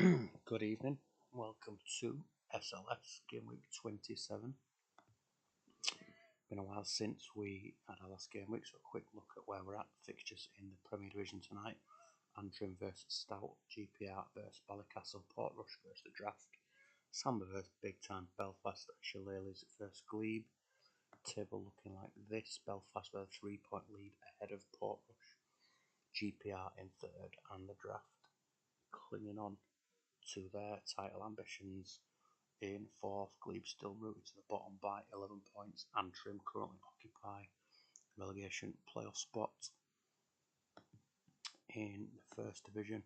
Good evening, welcome to SLS Game Week 27. Been a while since we had our last game week, so a quick look at where we're at. Fixtures in the Premier Division tonight: Antrim versus Stout, GPR versus Ballycastle, Portrush versus the Draft, Samba versus Big Time, Belfast, Shillelagh's versus Glebe. Table looking like this: Belfast with a 3-point lead ahead of Portrush, GPR in third, and the Draft clinging on to their title ambitions in fourth. Glebe still rooted to the bottom by 11 points. Antrim currently occupy relegation playoff spot in the first division.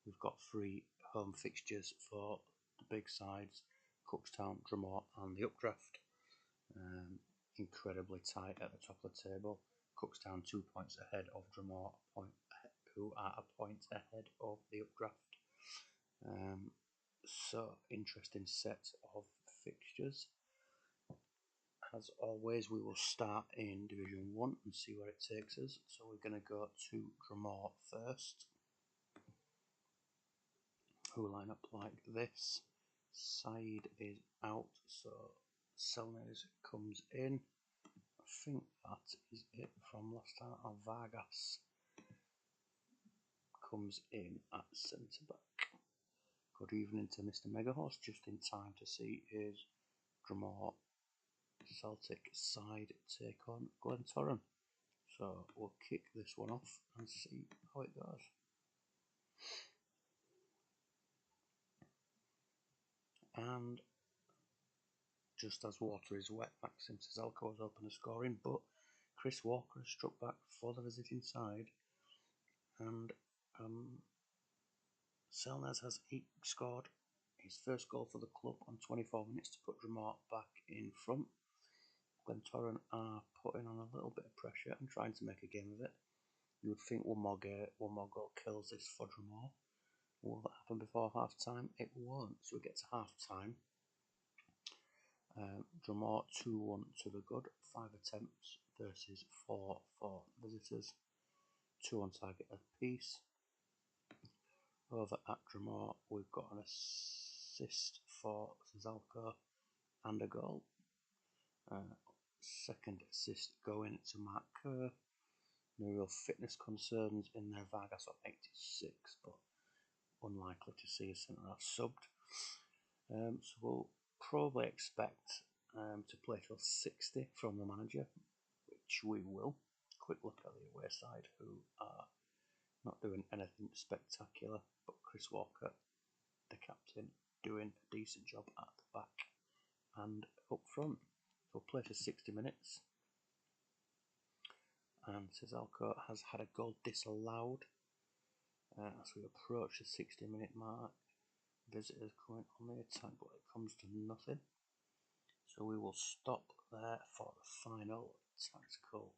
We've got 3 home fixtures for the big sides: Cookstown, Drumore and the Updraft. Incredibly tight at the top of the table. Cookstown 2 points ahead of Drumore, who are a point ahead of the Updraft. So interesting set of fixtures. As always, we will start in Division 1 and see where it takes us. So we're going to go to Drumore first, who line up like this. Side is out, so Selnes comes in. I think that is it from last time. Vargas comes in at centre back. Good evening to Mr. Megahorse, just in time to see his Drumore Celtic side take on Glentoran. So we'll kick this one off and see how it goes. And just as water is wet, Maxim Cizalko has opened the scoring, but Chris Walker has struck back for the visiting side, and Selnes has scored his first goal for the club on 24 minutes to put Drumore back in front. Glentoran are putting on a little bit of pressure and trying to make a game of it. You would think one more goal kills this for Drumore. Will that happen before half time? It won't. So we get to half time. Drumore 2-1 to the good. 5 attempts versus 4 for visitors. 2 on target apiece. Over at Drumore, we've got an assist for Cizalko and a goal. Second assist going to Mark Kerr. No real fitness concerns in there. Vargas on 86, but unlikely to see a centre half subbed. So we'll probably expect to play till 60 from the manager, which we will. Quick look at the away side, who are not doing anything spectacular, but Chris Walker, the captain, doing a decent job at the back and up front. So we'll play for 60 minutes. And Cizalko has had a goal disallowed as we approach the 60-minute mark. Visitors coming on the attack, but it comes to nothing. So we will stop there for the final tactical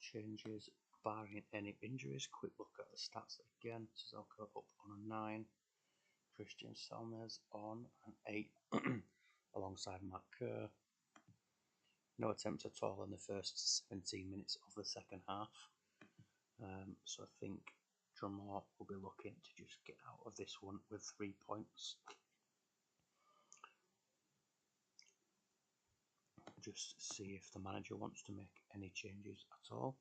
changes, barring any injuries. Quick look at the stats again. Cizalko up on a 9. Christian Selnes on an 8 alongside Matt Kerr. No attempts at all in the first 17 minutes of the second half. So I think Drumore will be looking to just get out of this one with 3 points. Just see if the manager wants to make any changes at all,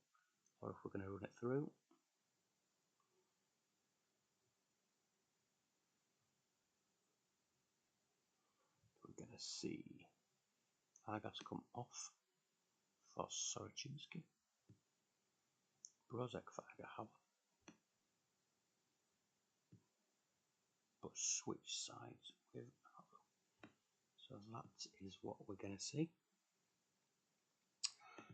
or if we're going to run it through. We're going to see Vargas come off for Soroczynski. Brozek for Agahava. But switch sides with Avo. So that is what we're going to see.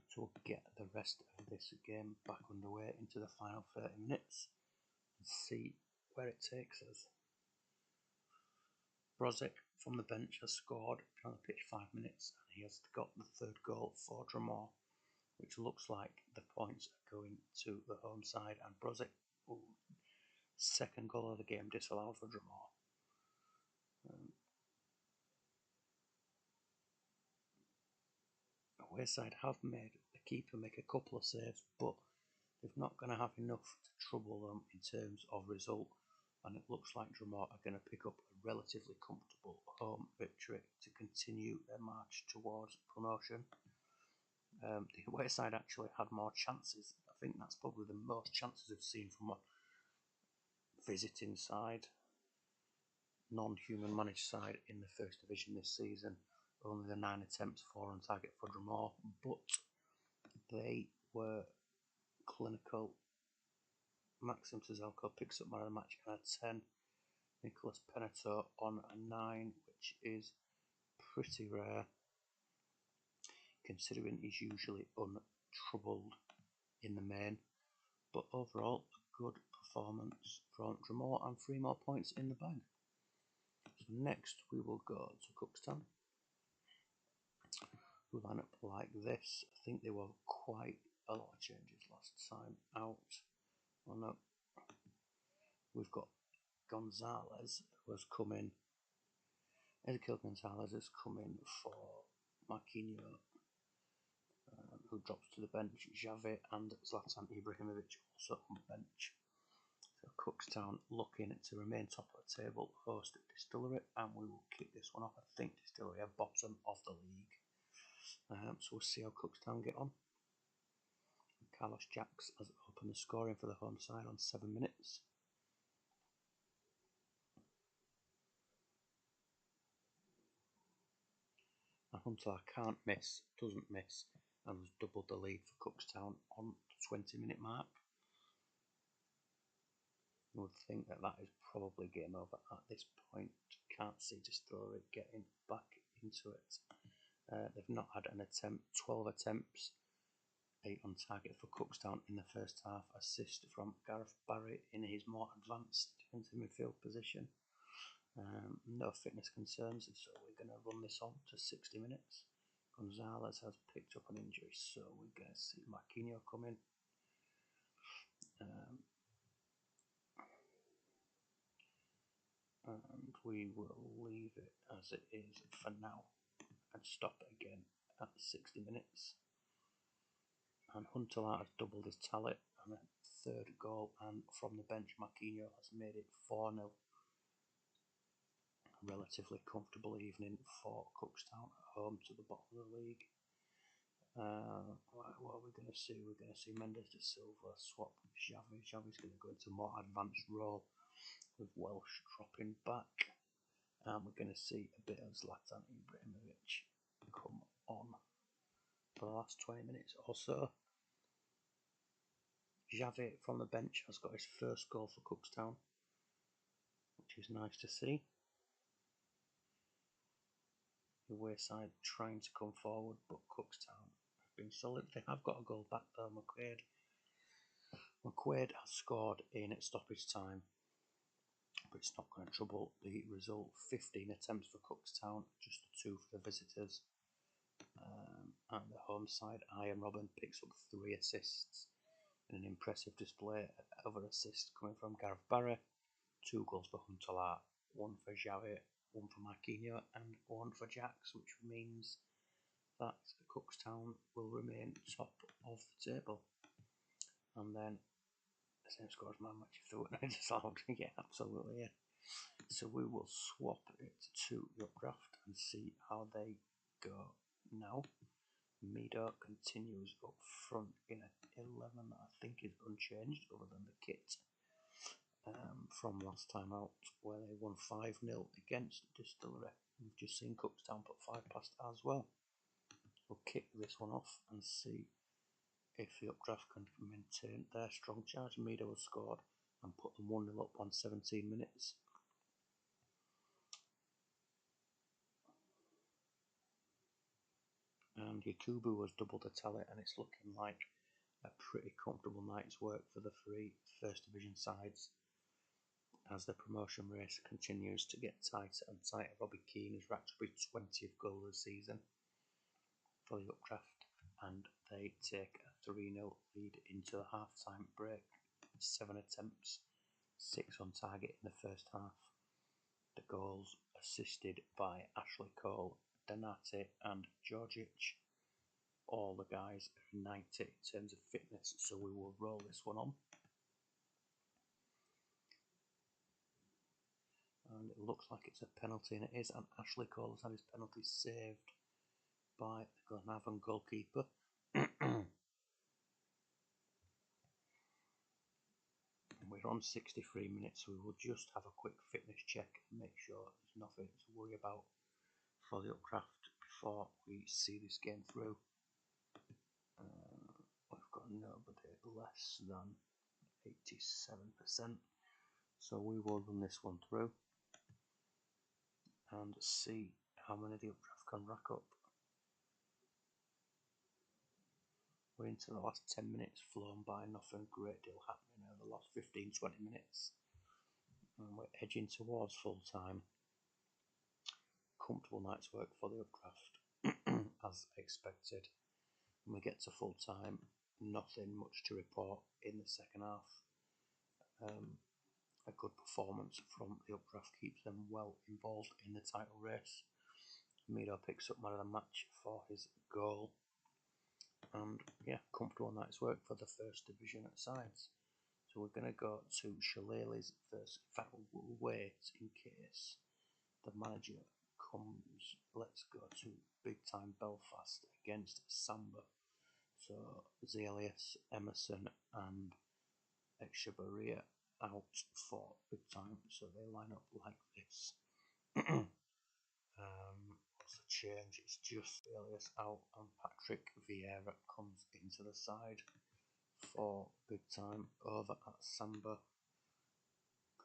So we'll get the rest of this game back underway into the final 30 minutes and see where it takes us. Brozek from the bench has scored on the pitch 5 minutes, and he has got the third goal for Drumore, which looks like the points are going to the home side. And Brozek, second goal of the game disallowed for Drumore. Away side have made the keeper make a couple of saves, but they're not going to have enough to trouble them in terms of result. and it looks like Drumore are going to pick up a relatively comfortable home victory to continue their march towards promotion. The away side actually had more chances. I think that's probably the most chances I've seen from a visiting side, non-human managed side in the First Division this season. Only the 9 attempts, 4 on target for Drumore, but they were clinical. Maxim Tzelko picks up man of the match on a 10. Nicholas Penato on a 9, which is pretty rare, considering he's usually untroubled in the main. But overall, a good performance from Drumore and 3 more points in the bag. So next we will go to Cookstown, who line up like this. I think there were quite a lot of changes last time out. Oh no, we've got Gonzalez who has come in. Ezequiel Gonzalez has come in for Marquinhos, who drops to the bench. Javi and Zlatan Ibrahimovic also on the bench. So Cookstown looking to remain top of the table, host Distillery, and we will kick this one off. I think Distillery are bottom of the league. So we'll see how Cookstown get on. Carlos Jacks has opened the scoring for the home side on 7 minutes. And Huntelaar can't miss, doesn't miss, and has doubled the lead for Cookstown on the 20-minute mark. You would think that that is probably game over at this point. Can't see Distillery getting back into it. They've not had an attempt, 12 attempts, 8 on target for Cookstown in the first half. Assist from Gareth Barry in his more advanced defensive midfield position. No fitness concerns, so we're going to run this on to 60 minutes. Gonzalez has picked up an injury, so we're going to see Marquinhos come in. And we will leave it as it is for now and stop again at 60 minutes. And Huntelaar has doubled his tally and a 3rd goal, and from the bench Marquinhos has made it 4-0. Relatively comfortable evening for Cookstown at home to the bottom of the league. What are we going to see? We're going to see Mendes de Silva swap Xavi. Xavi's going to go into a more advanced role with Welsh dropping back. And we're going to see a bit of Zlatan Ibrahimovic come on for the last 20 minutes or so. Xavi from the bench has got his first goal for Cookstown, which is nice to see. The away side trying to come forward, but Cookstown have been solid. They have got a goal back though. McQuaid has scored in stoppage time, but it's not going to trouble the result. 15 attempts for Cookstown, just 2 for the visitors. And the home side, Ian Robin picks up 3 assists in an impressive display. Other assists coming from Gareth Barry, 2 goals for Huntelaar, 1 for Javi, 1 for Marquinhos, and 1 for Jacks, which means that Cookstown will remain top of the table. And then the same score as man match if they weren't disallowed. Yeah, absolutely, yeah. So we will swap it to the updraft and see how they go now. Mido continues up front in an 11 that I think is unchanged other than the kit from last time out, where they won 5-0 against Distillery. We've just seen Cookstown put 5 past as well. We'll kick this one off and see if the updraft can maintain their strong charge. Mido has scored and put them 1-0 up on 17 minutes. And Yakubu has doubled the tally, and it's looking like a pretty comfortable night's work for the 3 First Division sides as the promotion race continues to get tighter and tighter. Robbie Keane has racked up his 20th goal of the season for the updraft, and they take a 3-0 lead into the half-time break. 7 attempts, 6 on target in the first half. The goals assisted by Ashley Cole, Donati and Georgic. All the guys are 90 in terms of fitness, so we will roll this one on. and it looks like it's a penalty, and it is, and Ashley Cole has had his penalty saved by the Glenavon goalkeeper. We're on 63 minutes, so we will just have a quick fitness check and make sure there's nothing to worry about for the Upcraft before we see this game through. We've got nobody less than 87%, so we will run this one through and see how many the Upcraft can rack up. We're into the last 10 minutes, flown by, nothing great deal happening over the last 15-20 minutes. And we're edging towards full time. Comfortable night's work for the Upcraft, as expected. When we get to full time, nothing much to report in the second half. A good performance from the Upcraft keeps them well involved in the title race. Mido picks up man of the match for his goal. And yeah, comfortable night's work for the first division sides. So we're going to go to Shillelagh's first. In fact, we'll wait in case the manager comes. Let's go to big time Belfast against Samba. So Zelius, Emerson and Echevarria out for big time. So they line up like this. What's the change? It's just Elias out and Patrick Vieira comes into the side for big time. Over at Samba,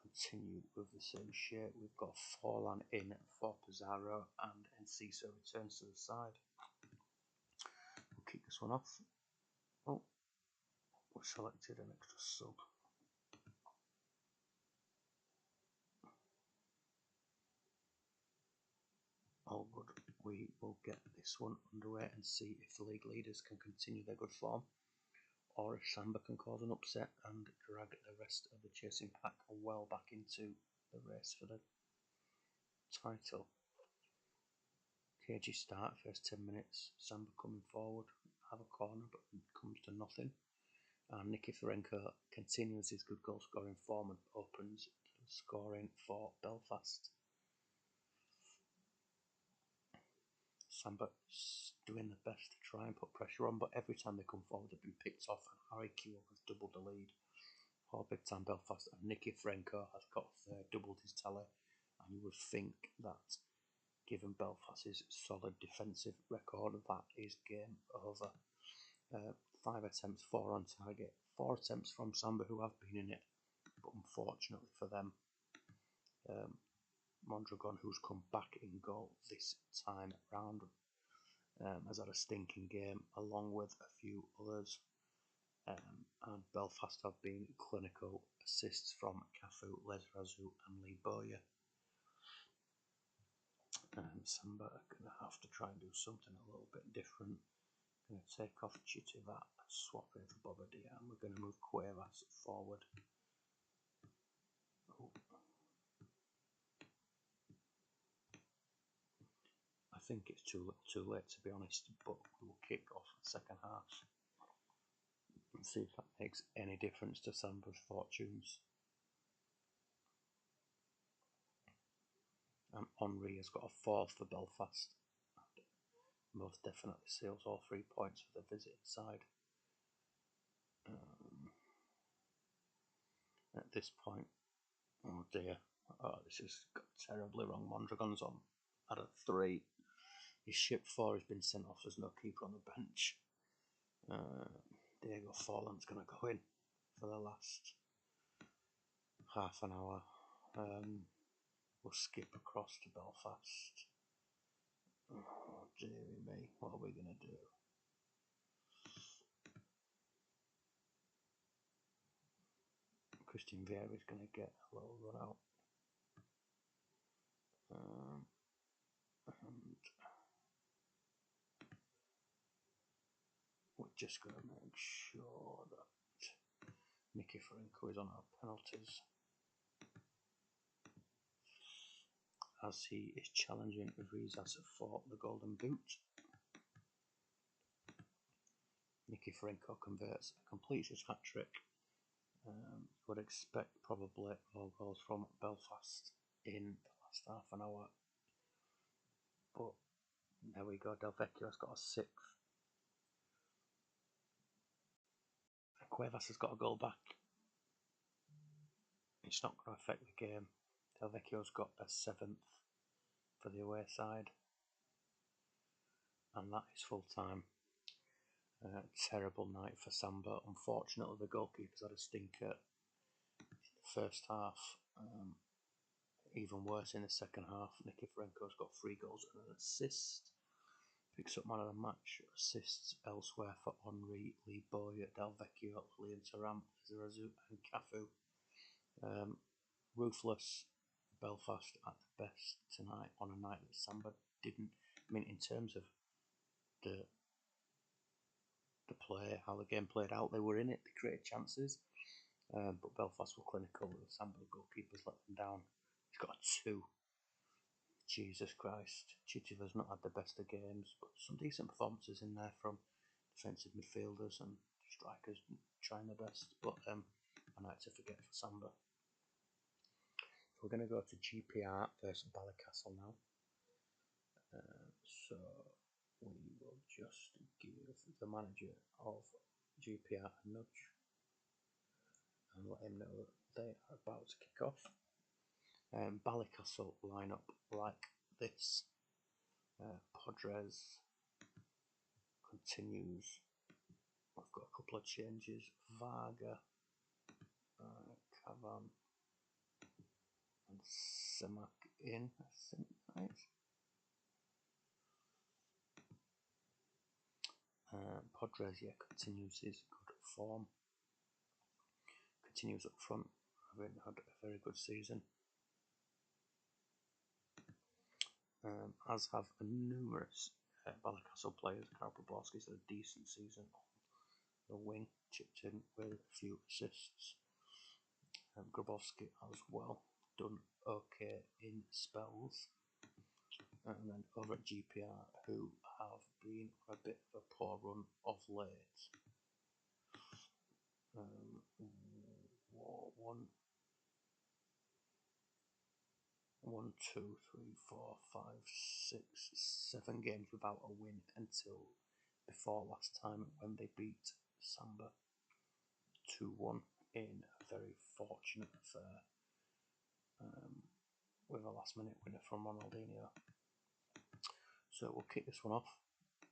continue with the same shape. We've got Forlan in for Pizarro and Enciso returns to the side. We'll kick this one off. Oh, we selected an extra sub. All good. We will get this one underway and see if the league leaders can continue their good form, or if Samba can cause an upset and drag the rest of the chasing pack well back into the race for the title. Cagey start, first 10 minutes, Samba coming forward, have a corner but comes to nothing. And Nicky Ferenko continues his good goal scoring form and opens scoring for Belfast. Samba doing the best to try and put pressure on, but every time they come forward they've been picked off, and Harry Kewell has doubled the lead for big time Belfast, and Nicky Ferenko has got doubled his tally. And you would think that, given Belfast's solid defensive record, that is game over. 5 attempts, 4 on target, 4 attempts from Samba, who have been in it, but unfortunately for them, Mondragon, who's come back in goal this time round, has had a stinking game, along with a few others. And Belfast have been clinical. Assists from Cafu, Lesrazu and Lee Bowyer. Samba are going to have to try and do something a little bit different. Going to take off Chitivat, swap in for Bobadilla, and we're going to move Cuevas forward. Oh. I think it's too late to be honest, but we'll kick off the second half and see if that makes any difference to Samba's fortunes. And Henri has got a 4th for Belfast. Most definitely seals all 3 points for the visiting side. At this point, oh dear, this has got terribly wrong. Mondragon's on at a 3. His ship 4 has been sent off. There's no keeper on the bench. Diego Forlan's going to go in for the last half an hour. We'll skip across to Belfast. Oh dearie me, what are we going to do? Christian Vieira is going to get a little run out. And we're just going to make sure that Nicky Ferenko is on our penalties, as he is challenging Rizas for the golden boot. Nicky Ferenko converts, completes his hat-trick. Would expect probably all goals from Belfast in last half an hour. But there we go, Del Vecchio's got a 6th. Cuevas has got a goal back. It's not going to affect the game. Del Vecchio's got a 7th for the away side. And that is full time. Terrible night for Samba. Unfortunately, the goalkeeper's had a stinker in the first half. Even worse in the second half. Nikiforenko's got 3 goals and an assist. Picks up man of the match. Assists elsewhere for Henri, Lee Boy, Del Vecchio, Lilian Thuram, Zarazu and Cafu. Ruthless Belfast at the best tonight on a night that Samba didn't. I mean, in terms of the play, how the game played out, they were in it, they created chances, but Belfast were clinical. The Samba goalkeepers let them down. He's got a 2. Jesus Christ. Chitiva's not had the best of games, but some decent performances in there from defensive midfielders and strikers trying their best, but a night to forget for Samba. So we're going to go to GPR versus Ballycastle now. So we will just give the manager of GPR a nudge and let him know that they are about to kick off. Ballycastle line up like this. Podres continues. I've got a couple of changes. Varga, Cavan and Semak in, I think, right? Podres, yeah, continues his good form. Continues up front, having had a very good season. As have numerous Ballycastle players. Karl Poborski's had a decent season on the wing, chipped in with a few assists. Grabowski as well, done okay in spells. And then over at GPR, who have been on a bit of a poor run of late. 1, 2, 3, 4, 5, 6, 7 games without a win until before last time when they beat Samba 2-1 in a very fortunate affair with a last minute winner from Ronaldinho. So we'll kick this one off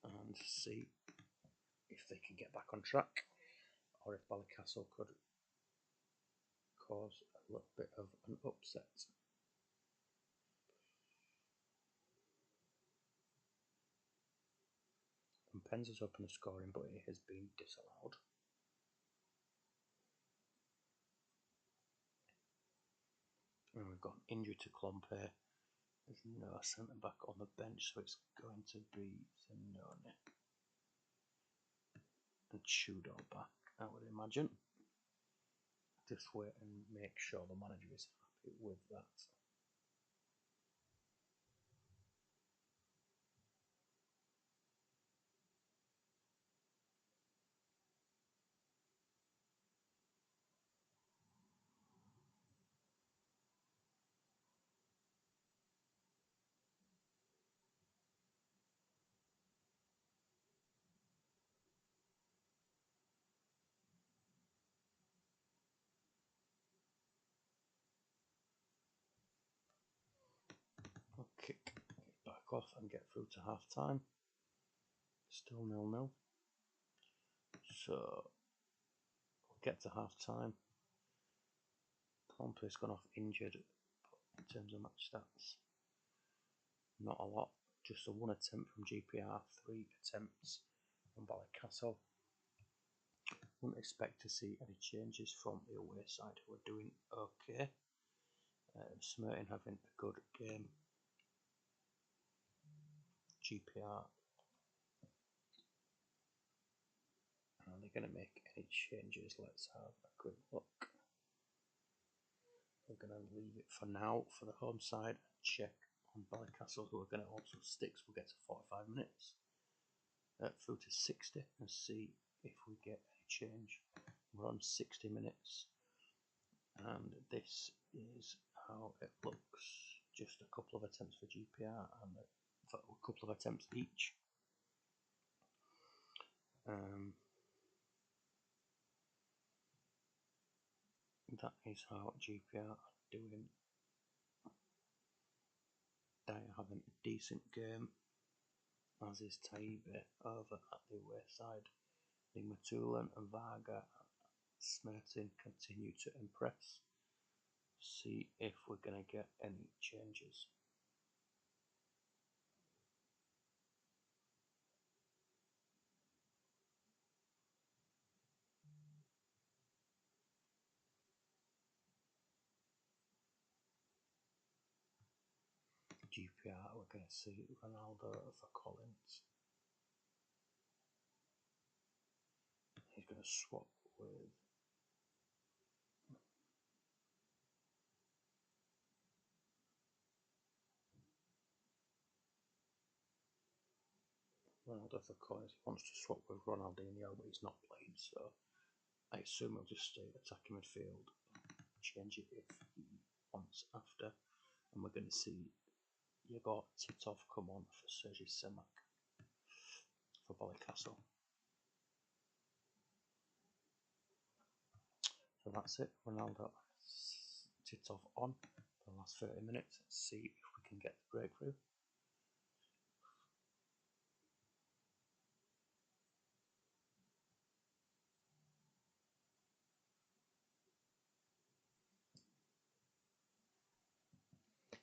and see if they can get back on track or if Ballycastle could cause a little bit of an upset. And Pens has opened the scoring, but it has been disallowed. And we've got an injury to Klompe. There's no centre back on the bench, so it's going to be Zanoni and Chudo back, I would imagine. Just wait and make sure the manager is happy with that. I'll kick it back off and get through to half time. Still 0-0. So we'll get to half time. Klompe's gone off injured, but in terms of match stats, not a lot. Just a 1 attempt from GPR, 3 attempts from Ballycastle. Wouldn't expect to see any changes from the away side, who are doing okay. Smertin having a good game. GPR, are they going to make any changes? Let's have a quick look. We're going to leave it for now for the home side. Check on Ballycastle, who are going to also sticks. We'll get to 45 minutes. Through to 60 and see if we get any change. We're on 60 minutes. And this is how it looks. just a couple of attempts for GPR and a couple of attempts each. That is how GPR are doing. They are having a decent game, as is Taibe over at the away side. Nigmatulan and Varga and Smertin continue to impress. See if we're going to get any changes. GPR, we're going to see Ronaldo for Collins. He's going to swap with Ronaldo for Collins. He wants to swap with Ronaldinho, but he's not playing, so I assume he'll just stay attacking midfield, change it if he wants after. And we're going to see Yegor Titov come on for Sergei Semak for Ballycastle. So that's it. Ronaldo Titov on for the last 30 minutes. Let's see if we can get the breakthrough.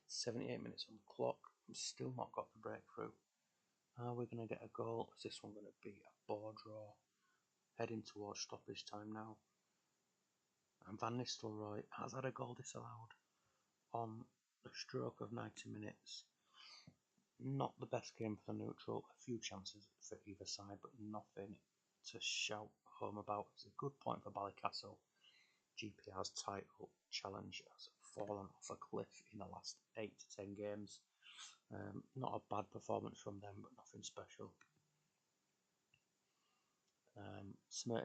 "78 minutes on the clock. We've still not got the breakthrough. Are we going to get a goal? Is this one going to be a ball draw? Heading towards stoppage time now. And Van Nistelrooy has had a goal disallowed on the stroke of 90 minutes. Not the best game for the neutral. A few chances for either side, but nothing to shout home about. It's a good point for Ballycastle. GPR's title challenge has fallen off a cliff in the last 8 to 10 games. Not a bad performance from them, but nothing special. Smertin